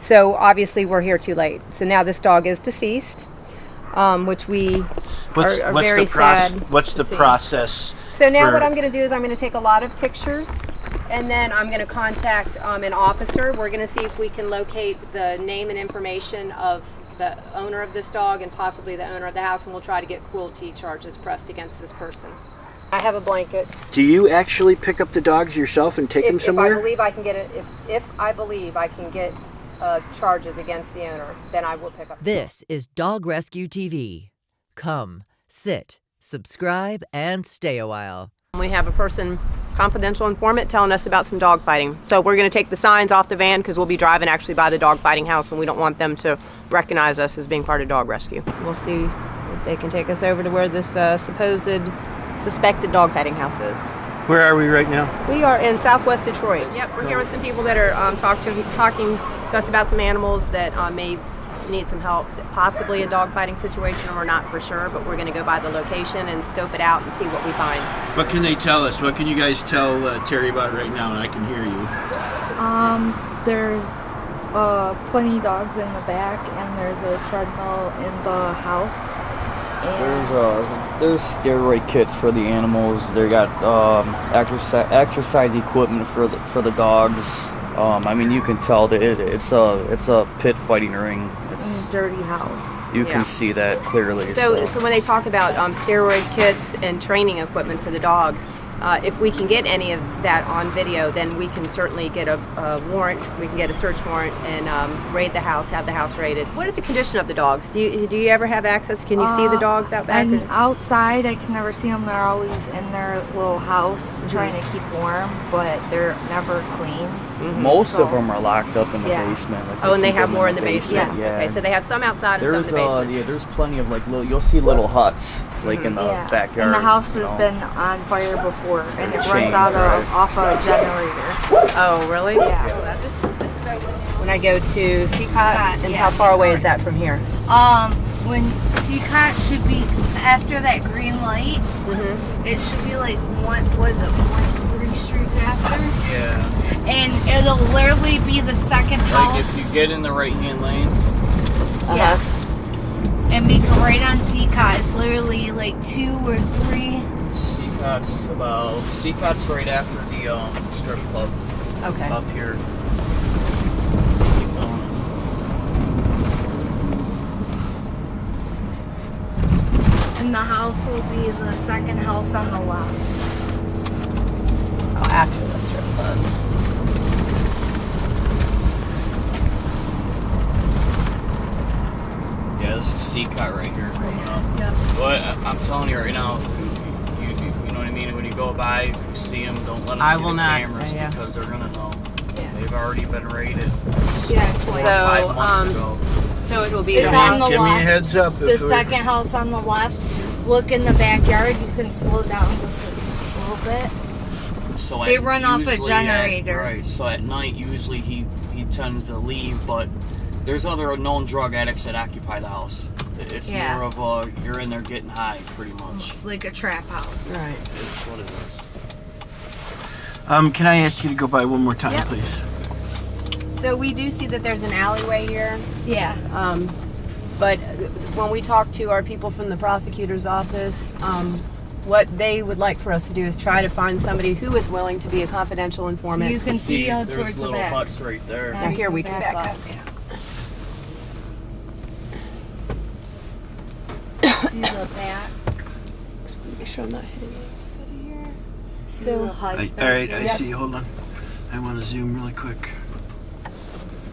So obviously we're here too late. So now this dog is deceased, which we are very sad. What's the process? So now what I'm going to do is I'm going to take a lot of pictures, and then I'm going to contact an officer. We're going to see if we can locate the name and information of the owner of this dog and possibly the owner of the house, and we'll try to get cruelty charges pressed against this person. I have a blanket. Do you actually pick up the dogs yourself and take them somewhere? If I believe I can get it, if I believe I can get charges against the owner, then I will pick up. This is Dog Rescue TV. Come, sit, subscribe, and stay a while. We have a person, confidential informant, telling us about some dog fighting. So we're going to take the signs off the van because we'll be driving actually by the dog fighting house, and we don't want them to recognize us as being part of Dog Rescue. We'll see if they can take us over to where this suspected dog fighting house is. Where are we right now? We are in southwest Detroit. Yep, we're here with some people that are talking to us about some animals that may need some help, possibly a dog fighting situation, or we're not for sure, but we're going to go by the location and scope it out and see what we find. What can they tell us? What can you guys tell Terry about it right now, and I can hear you? There's plenty of dogs in the back, and there's a treadmill in the house. There's steroid kits for the animals. They got exercise equipment for the dogs. I mean, you can tell that it's a pit fighting ring. It's a dirty house. You can see that clearly. So when they talk about steroid kits and training equipment for the dogs, if we can get any of that on video, then we can certainly get a warrant. We can get a search warrant and raid the house, have the house raided. What are the condition of the dogs? Do you ever have access? Can you see the dogs out back? And outside, I can never see them. They're always in their little house trying to keep warm, but they're never clean. Most of them are locked up in the basement. Like and they have more in the basement. Yeah. Okay, so they have some outside and some in the basement. Yeah, there's plenty of you'll see little huts like in the backyard. And the house has been on fire before, and it runs off a generator. Oh, really? Yeah. When I go to CCOT, and how far away is that from here? When CCOT should be after that green light, it should be like 1.3 streets after. Yeah. And it'll literally be the second house. Like if you get in the right-hand lane. Yeah. And make a right on CCOT. It's literally like 2 or 3. CCOT's right after the strip club. Okay. Up here. Keep going. And the house will be the second house on the left. Oh, after the strip club. Yeah, this is CCOT right here coming up. Yep. But I'm telling you right now, you know what I mean? When you go by, if you see them, don't let them see the cameras because they're going to know. Yeah. They've already been raided. Yeah, twice. 5 months ago. So it will be it's on the Give me a left. heads up. The second house on the left. Look in the backyard. You can slow down just a little bit. So they run off a generator. Right. So at night, usually he tends to leave, but there's other known drug addicts that occupy the house. It's more of you're in there getting high, pretty much. Like a trap house. Right. It's what it is. Can I ask you to go by one more time, please? So we do see that there's an alleyway here. Yeah. But when we talk to our people from the prosecutor's office, what they would like for us to do is try to find somebody who is willing to be a confidential informant. So you can see towards the back. There's little huts right there. Now here we can back up. See the back. Make sure I'm not hitting anybody here. So the huts all right, I see. Hold on. I want to zoom really quick.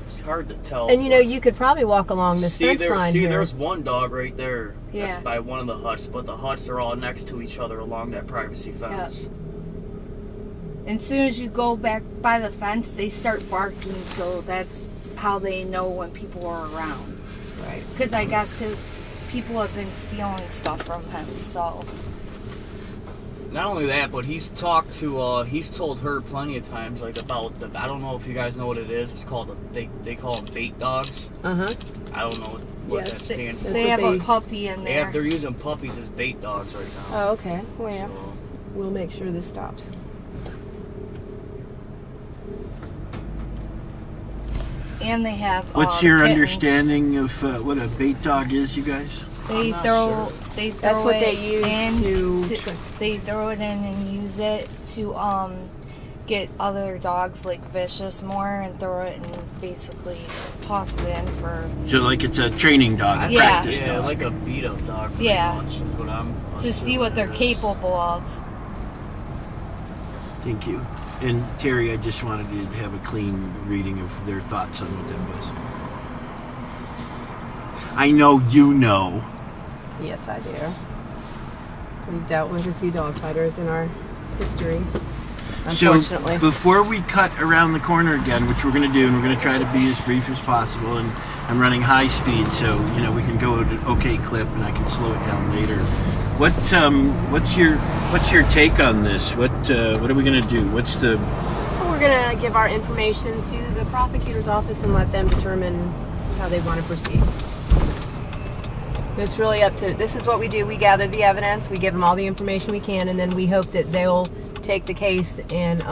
It's hard to tell. And you could probably walk along this fence line here. There's one dog right there. Yeah. That's by one of the huts, but the huts are all next to each other along that privacy fence. And as soon as you go back by the fence, they start barking, so that's how they know when people are around. Right. Because I guess his people have been stealing stuff from him, so. Not only that, but he's told her plenty of times, like, about I don't know if you guys know what it is. It's called, they call them bait dogs. Uh-huh. I don't know what that stands for. They have a puppy in there. They're using puppies as bait dogs right now. Oh, okay. Well, yeah. So, we'll make sure this stops. And they have. What's your kittens. understanding of what a bait dog is, you guys? They throw. They throw That's what it they use in to They throw it in and use it to get other dogs like vicious more and throw it and basically toss it in for. So like it's a training dog, a Yeah. practice Yeah, dog. like a beat up dog. Pretty Yeah. much is what I'm To see assuming what they're it is. capable of. Thank you. And Terry, I just wanted to have a clean reading of their thoughts on what that was. I know you know. Yes, I do. We've dealt with a few dog fighters in our history, unfortunately. So before we cut around the corner again, which we're going to do, and we're going to try to be as brief as possible, and I'm running high speed, so we can go at an okay clip, and I can slow it down later. What's your take on this? What are we going to do? We're going to give our information to the prosecutor's office and let them determine how they want to proceed. It's really up to, this is what we do. We gather the evidence, we give them all the information we can, and then we hope that they'll take the case and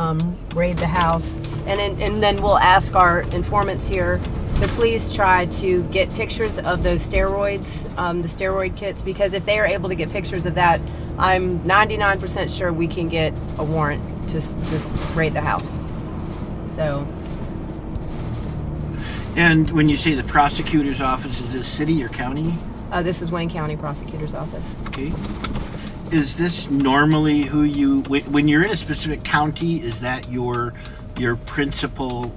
raid the house. And then we'll ask our informants here to please try to get pictures of those steroids, the steroid kits, because if they are able to get pictures of that, I'm 99% sure we can get a warrant to just raid the house. So. And when you say the prosecutor's office, is this city or county? This is Wayne County Prosecutor's Office. Okay. Is this normally who you, when you're in a specific county, is that your principal?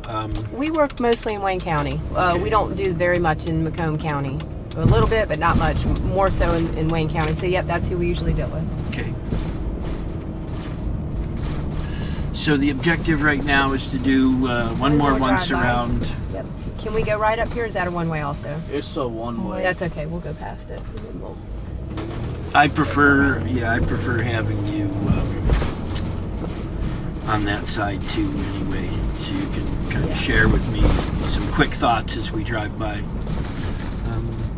We work mostly in Wayne County. Okay. We don't do very much in Macomb County. A little bit, but not much. More so in Wayne County. So, yep, that's who we usually deal with. Okay. So the objective right now is to do one more once drive-by. around. Yep. Can we go right up here? Is that a one-way also? It's a one way. That's okay. We'll go past it. I prefer having you on that side too anyway, so you can kind of share with me some quick thoughts as we drive by.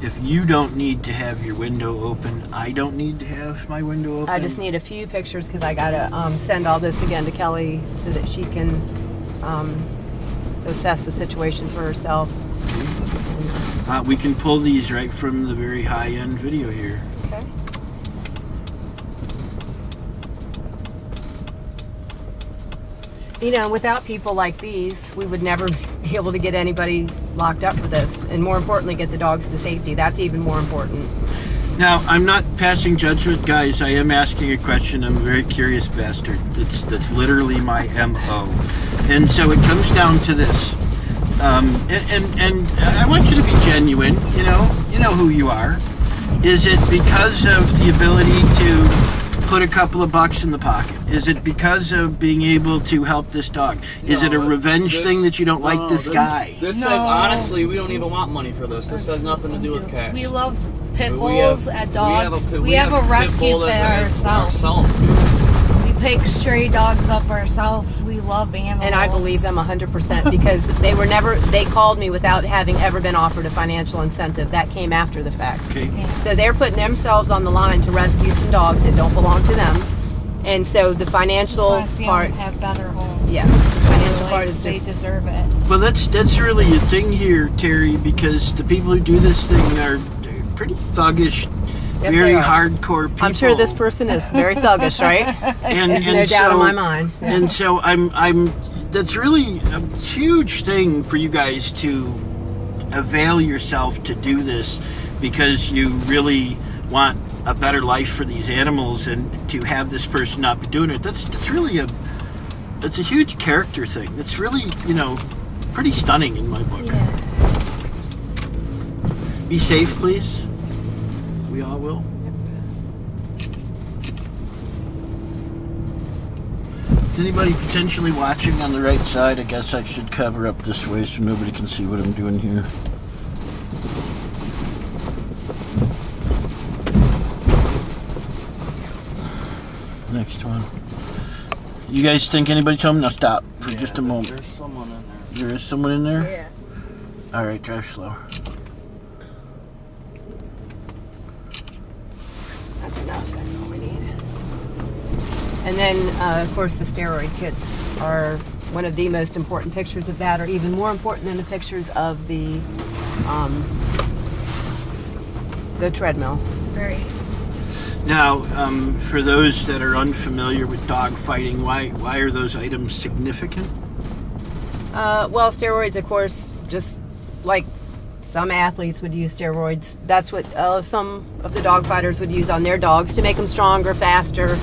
If you don't need to have your window open, I don't need to have my window open. I just need a few pictures because I got to send all this again to Kelly so that she can assess the situation for herself. We can pull these right from the very high-end video here. Okay. Without people like these, we would never be able to get anybody locked up for this. And more importantly, get the dogs to safety. That's even more important. Now, I'm not passing judgment, guys. I am asking a question. I'm a very curious bastard. That's literally my MO. And so it comes down to this. And I want you to be genuine. You know who you are. Is it because of the ability to put a couple of bucks in the pocket? Is it because of being able to help this dog? Is it a revenge thing that you don't like this guy? This No. says, honestly, we don't even want money for this. This has nothing to do with cash. We love pit We bulls have- at dogs. we We have a pit rescue bull pit that's ourselves. We pick stray dogs up ourselves. We love animals. And I believe them 100% because they called me without having ever been offered a financial incentive. That came after the fact. Okay. Yeah. So they're putting themselves on the line to rescue some dogs that don't belong to them. And so the Just financial want to see part, them have better homes. yeah, the financial Like, part is they just, deserve it. Well, that's really a thing here, Terry, because the people who do this thing are pretty thuggish, Yes, very they are. hardcore people. I'm sure this person is very thuggish, right? and, There's and no doubt in so- my mind. And so that's really a huge thing for you guys to avail yourself to do this because you really want a better life for these animals, and to have this person not be doing it, that's really that's a huge character thing. That's really, pretty stunning in my book. Yeah. Be safe, please. We all will. Is anybody potentially watching on the right side? I guess I should cover up this way so nobody can see what I'm doing here. Next one. You guys think anybody's home? No, stop for just a moment. There's someone in there. There is someone in there? Yeah. All right, drive slow. That's enough. That's all we need. And then, of course, the steroid kits are one of the most important pictures of that, or even more important than the pictures of the treadmill. Right. Now, for those that are unfamiliar with dog fighting, why are those items significant? Well, steroids, of course, just like some athletes would use steroids. That's what some of the dog fighters would use on their dogs to make them stronger, faster,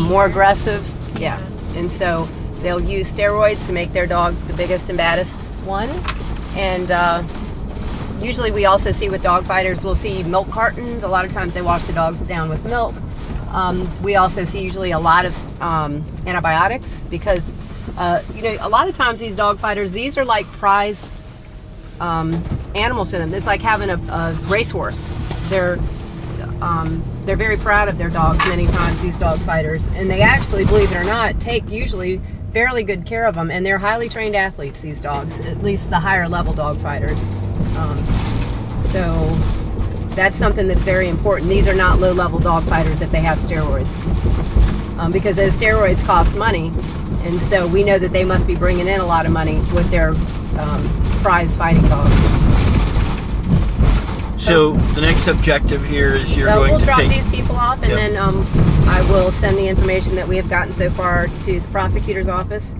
more aggressive. Yeah. And so they'll use steroids to make their dog the biggest and baddest one. And usually we also see with dog fighters, we'll see milk cartons. A lot of times they wash the dogs down with milk. We also see usually a lot of antibiotics because, a lot of times these dog fighters, these are like prize animals to them. It's like having a racehorse. They're very proud of their dogs many times, these dog fighters. And they actually, believe it or not, take usually fairly good care of them. And they're highly trained athletes, these dogs, at least the higher level dog fighters. So that's something that's very important. These are not low-level dog fighters if they have steroids, because those steroids cost money, and so we know that they must be bringing in a lot of money with their prize fighting dogs. So the next objective here is you're So going we'll to drop take... these people off, and Yep. then I will send the information that we have gotten so far to the prosecutor's office,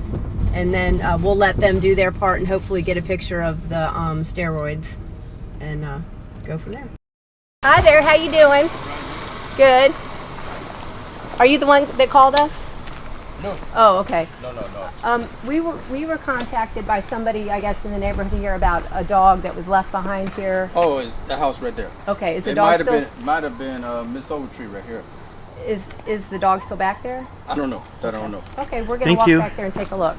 and then we'll let them do their part and hopefully get a picture of the steroids and go from there. Hi there, how you doing? Good. Are you the one that called us? No. Oh, okay. No. We were contacted by somebody, I guess, in the neighborhood here about a dog that was left behind here. Oh, it's the house right there. Okay, is the It dog still? might have been Miss Overtree right here. Is the dog still back there? I don't know. That I don't know. Okay, we're gonna Thank walk you. back there and take a look.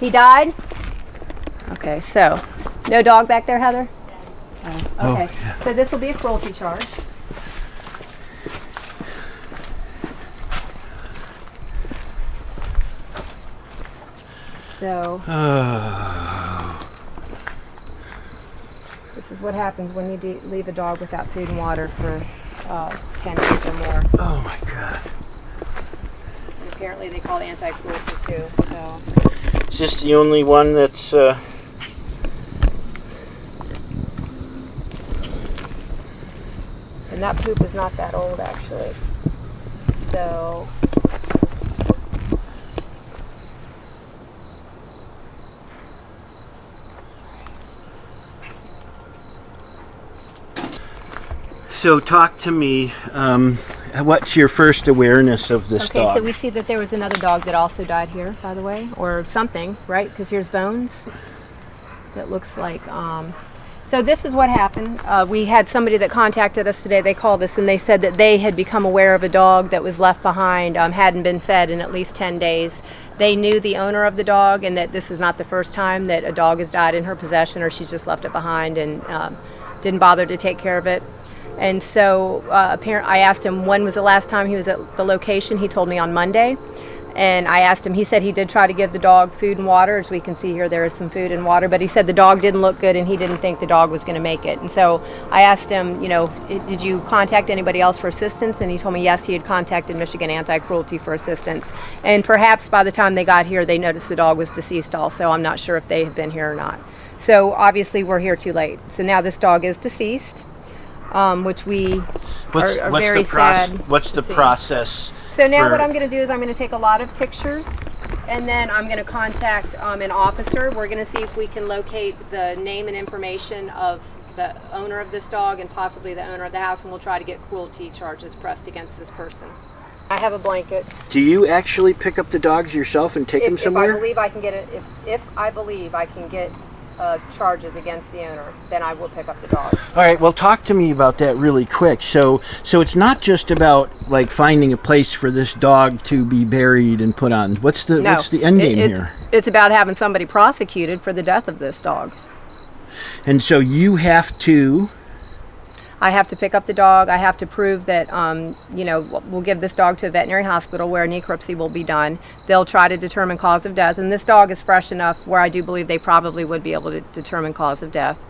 He died? Okay, so no dog back there, Heather? Oh, okay. So this will be a cruelty charge. So this is what happens when you leave a dog without food and water for 10 days or more. Oh my God. And apparently they call it anti-cruelty too. So Is this the only one that's... and that poop is not that old actually. So So talk to me, what's your first awareness of this okay, dog? so we see that there was another dog that also died here, by the way, or something, right? Because here's bones. That looks like. So this is what happened. We had somebody that contacted us today. They called us and they said that they had become aware of a dog that was left behind, hadn't been fed in at least 10 days. They knew the owner of the dog and that this is not the first time that a dog has died in her possession or she's just left it behind and didn't bother to take care of it. And so I asked him when was the last time he was at the location. He told me on Monday. And I asked him, he said he did try to give the dog food and water. As we can see here, there is some food and water, but he said the dog didn't look good and he didn't think the dog was going to make it. And so I asked him, did you contact anybody else for assistance? And he told me, yes, he had contacted Michigan Anti-Cruelty for assistance. And perhaps by the time they got here, they noticed the dog was deceased also. I'm not sure if they have been here or not. So obviously we're here too late. So now this dog is deceased, which we are very sad. What's the process? So now what I'm going to do is I'm going to take a lot of pictures and then I'm going to contact an officer. We're going to see if we can locate the name and information of the owner of this dog and possibly the owner of the house, and we'll try to get cruelty charges pressed against this person. I have a blanket. Do you actually pick up the dogs yourself and take them somewhere? If I believe I can get it, if I believe I can get charges against the owner, then I will pick up the dogs. All right, well, talk to me about that really quick. So it's not just about like finding a place for this dog to be buried and put on. What's the end game here? It's about having somebody prosecuted for the death of this dog. And so you have to. I have to pick up the dog. I have to prove that, you know, we'll give this dog to a veterinary hospital where a necropsy will be done. They'll try to determine cause of death, and this dog is fresh enough where I do believe they probably would be able to determine cause of death.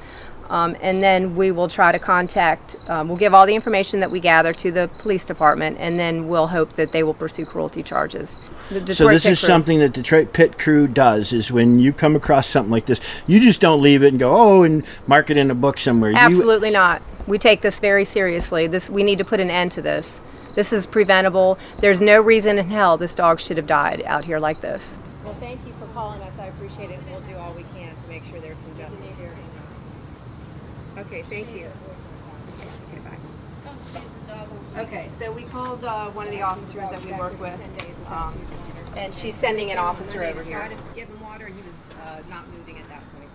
And then we will try to contact, we'll give all the information that we gather to the police department, and then we'll hope that they will pursue cruelty charges. So this is something that Detroit Pit Crew does, is when you come across something like this, you just don't leave it and go, oh, and mark it in a book somewhere. Absolutely not. We take this very seriously. We need to put an end to this. This is preventable. There's no reason in hell this dog should have died out here like this. Well, thank you for calling us. I appreciate it. We'll do all we can to make sure there's some justice here. Okay, thank you. Okay, bye. Okay, so we called one of the officers that we work with, and she's sending an officer over here. I tried to give him water, and he was not moving at that point.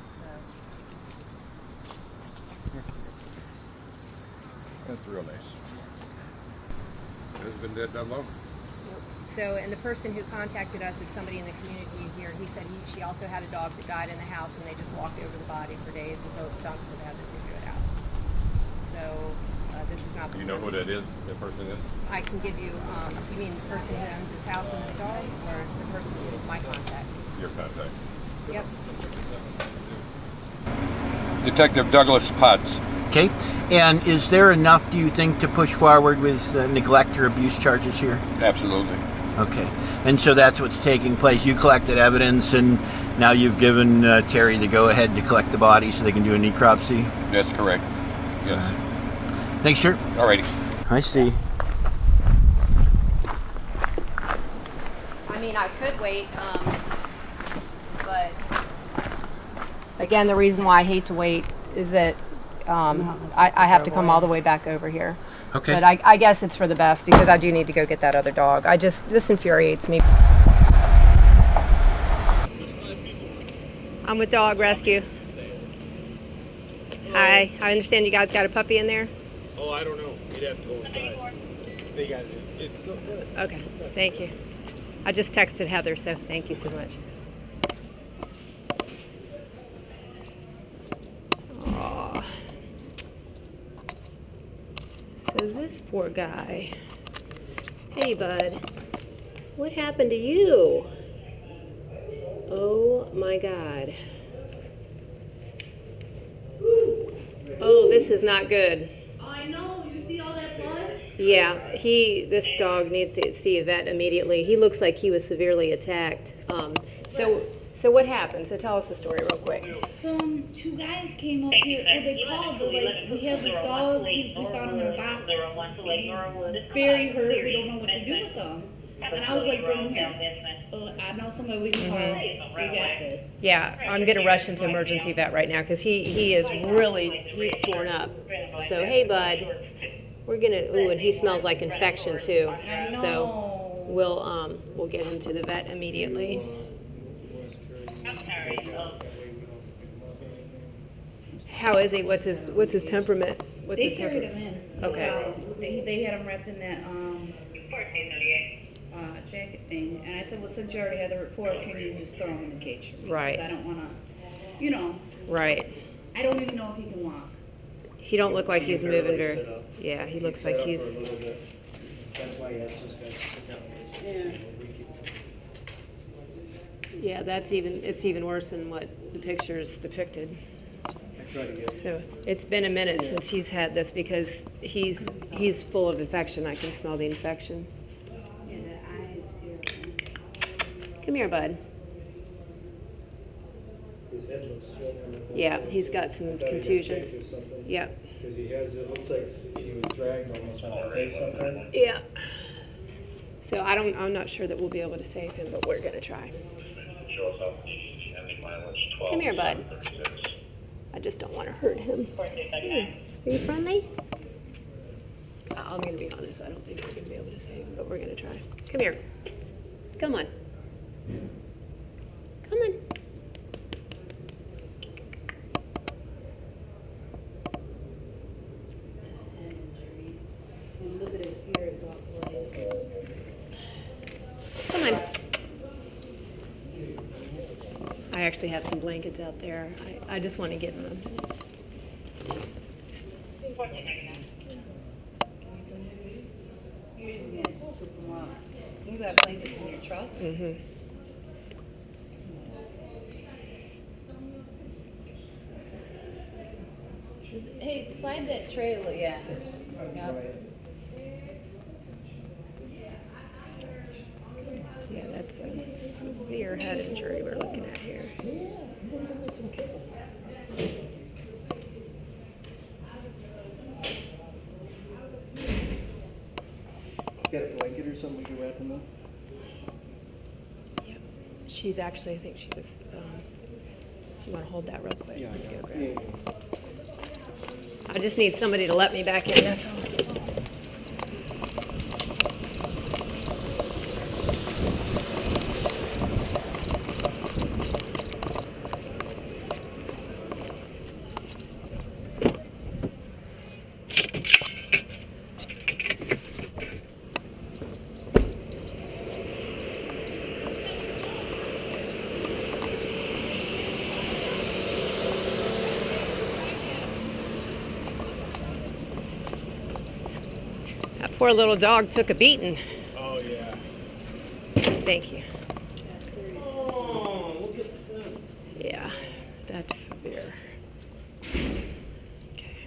That's real nice. Has been dead that long? So, and the person who contacted us is somebody in the community here. He said she also had a dog that died in the house, and they just walked over the body for days until it stunk, so they had to figure it out. So, this is not the Do you know who that is, that person is? I can give you, you mean the person who owns this house and the dog, or the person who is my contact? Your contact. Yep. Detective Douglas Potts. Okay. And is there enough, do you think, to push forward with neglect or abuse charges here? Absolutely. Okay. And so that's what's taking place. You collected evidence, and now you've given Terry the go-ahead to collect the body so they can do a necropsy? That's correct. Yes. Thanks, sir. Alrighty. I see. I mean, I could wait, but again, the reason why I hate to wait is that I have to come all the way back over here. Okay. But I guess it's for the best because I do need to go get that other dog. This infuriates me. I'm with Dog Rescue. Hi, I understand you guys got a puppy in there? Oh, I don't know. You'd have to go inside. They got it. It's so good. Okay, thank you. I just texted Heather, so thank you so much. Aww. So this poor guy. Hey, bud. What happened to you? Oh my God. Oh, this is not good. I know. You see all that blood? Yeah, this dog needs to see a vet immediately. He looks like he was severely attacked. So what happened? So tell us the story real quick. Some two guys came up here. Well, they called. They're like, we have this dog. We found him in a box. He's very hurt. We don't know what to do with him. And I was like, bring him here. I know somebody we can call. We got this. Yeah, I'm going to rush into emergency vet right now because he's torn up. So, hey, bud, we're going to, ooh, and he smells like infection too. I know. So we'll get him to the vet immediately. How is he? What's his temperament? They carried him in. Okay. They had him wrapped in that jacket thing, and I said, well, since you already had the report, can you just throw him in the cage? Because Right. I don't want to, you know. Right. I don't even know if he can walk. He don't look like he's moving very. Yeah, he looks like he's. That's why he asked those guys to sit down. Yeah. Yeah, it's even worse than what the pictures depicted. So it's been a minute since he's had this because he's full of infection. I can smell the infection. Yeah, the eyes too. Come here, bud. His head looks swollen. Yeah, he's got some contusions. Yeah. Because he has, it looks like he was dragged almost on the face up there. Yeah. So I'm not sure that we'll be able to save him, but we're gonna try. Come here, bud. I just don't want to hurt him. Are you friendly? I'm going to be honest. I don't think we're going to be able to save him, but we're going to try. Come here. Come on. Come on. Look at his ear, it's all bloody. Come on. I actually have some blankets out there. I just want to get them. You have blankets in your truck? Mm-hmm. Hey, slide that trailer, yeah. Yeah, that's a severe head injury we're looking at here. Got a blanket or something we can wrap him up? Yep. She's actually, I think she was, you want to hold that real quick? Yeah, Go yeah. grab it. I just need somebody to let me back in, that's all. That poor little dog took a beating. Oh, yeah. Thank you. Oh, look at that. Yeah, that's severe. Okay.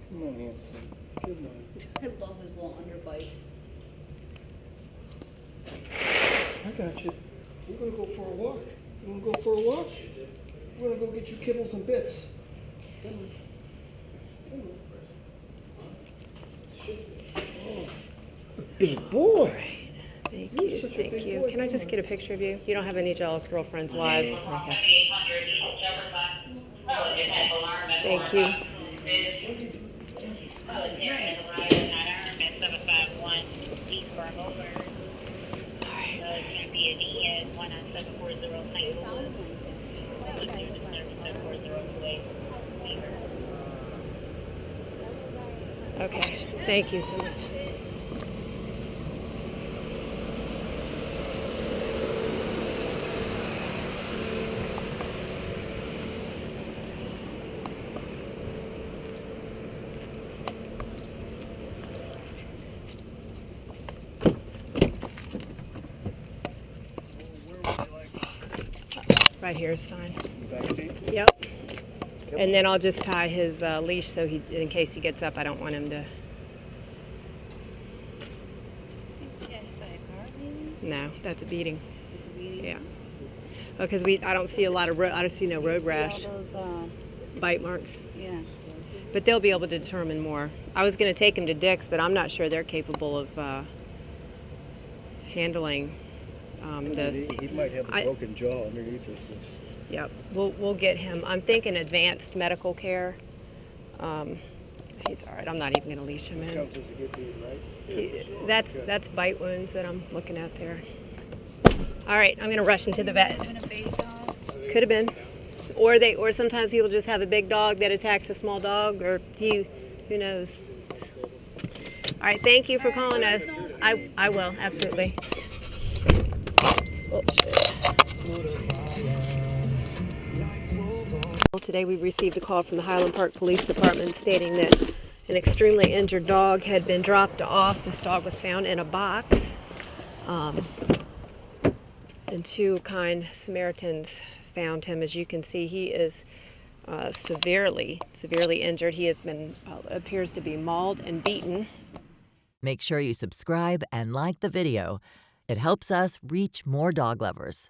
Come on, Hanson. Good night. I love his little underbite. I got you. We're gonna go for a walk. You wanna go for a walk? We're gonna go get you kibbles and bits. Come on. Come on. Oh, big boy. Thank You're you, such a thank big you. boy. Can I just get a picture of you? You don't have any jealous girlfriends' wives? Okay. Thank you. Okay, thank you so much. Right here is fine. Backseat? Yep. And then I'll just tie his leash so he, in case he gets up, I don't want him to. No, that's a beating. Yeah. Because I don't see a lot of I don't see no road rash, bite marks. Yeah. But they'll be able to determine more. I was going to take him to Dick's, but I'm not sure they're capable of handling this. He might have a broken jaw underneath this. Yep, we'll get him. I'm thinking advanced medical care. He's all right. I'm not even going to leash him This in. counts as a good beating, right? That's bite wounds that I'm looking at there. All right, I'm going to rush him to the vet. Could have been, or sometimes people just have a big dog that attacks a small dog, or who knows. All right, thank you for calling us. I will absolutely. Oh, shit. Today we received a call from the Highland Park Police Department stating that an extremely injured dog had been dropped off. This dog was found in a box. And two kind Samaritans found him. As you can see, he is severely injured. He has been, appears to be mauled and beaten. Make sure you subscribe and like the video. It helps us reach more dog lovers.